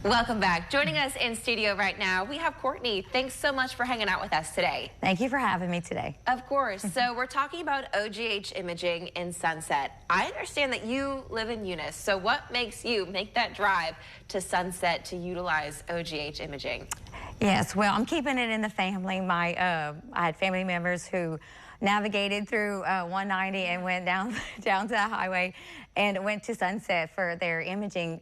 Welcome back. Joining us in studio right now, we have Courtney. Thanks so much for hanging out with us today. Thank you for having me today. Of course. So we're talking about OGH imaging in Sunset. I understand that you live in Eunice. So what makes you make that drive to Sunset to utilize OGH imaging? Yes, well, I'm keeping it in the family. I had family members who navigated through 190 and went down to the highway and went to Sunset for their imaging,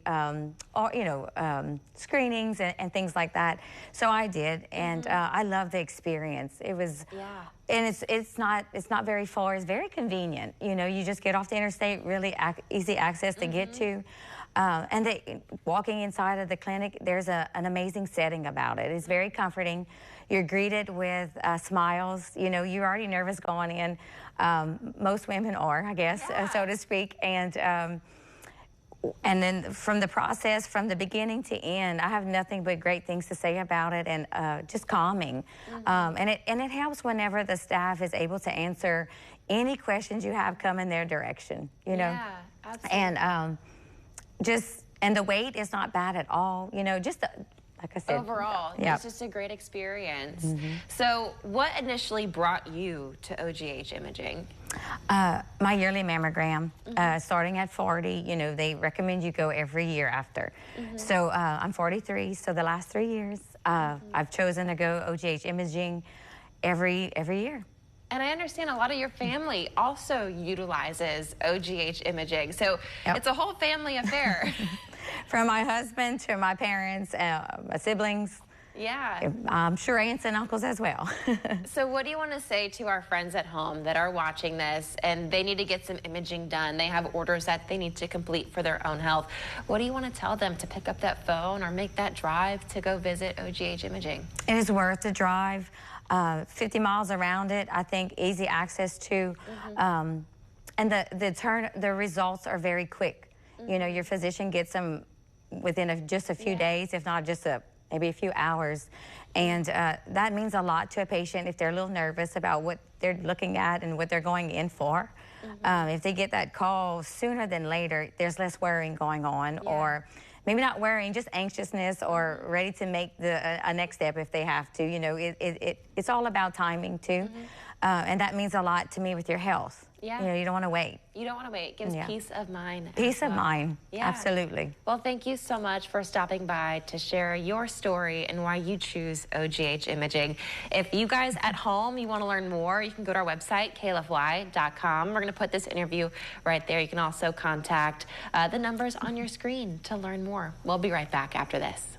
screenings and things like that. So I did, and I love the experience. It was, and it's not very far. It's very convenient. You know, you just get off the interstate, really easy access to get to. And walking inside of the clinic, there's an amazing setting about it. It's very comforting. You're greeted with smiles. You know, you're already nervous going in. Most women are, I guess, so to speak. And then from the process, from the beginning to end, I have nothing but great things to say about it, and just calming. And it helps whenever the staff is able to answer any questions you have come in their direction. You know, Yeah, absolutely. And the wait is not bad at all. You know, just like I said, overall, it's just a great experience. So what initially brought you to OGH imaging? My yearly mammogram, starting at 40, you know, they recommend you go every year after. So I'm 43, so the last 3 years, I've chosen to go OGH imaging every year. And I understand a lot of your family also utilizes OGH imaging, so it's a whole family affair. From my husband to my parents, my siblings. Yeah. I'm sure aunts and uncles as well. So what do you want to say to our friends at home that are watching this and they need to get some imaging done? They have orders that they need to complete for their own health. What do you want to tell them to pick up that phone or make that drive to go visit OGH imaging? It is worth the drive. 50 miles around it, I think, easy access to. And the results are very quick. You know, your physician gets them within just a few days, if not just maybe a few hours. And that means a lot to a patient if they're a little nervous about what they're looking at and what they're going in for. If they get that call sooner than later, there's less worrying going on, or maybe not worrying, just anxiousness, or ready to make a next step if they have to. You know, it's all about timing too. And that means a lot to me with your health. Yeah. You know, you don't want to wait. You don't want to wait. It gives peace of mind. Peace of mind. Yeah. Absolutely. Well, thank you so much for stopping by to share your story and why you choose OGH imaging. If you guys at home, you want to learn more, you can go to our website, klfy.com. We're going to put this interview right there. You can also contact the numbers on your screen to learn more. We'll be right back after this.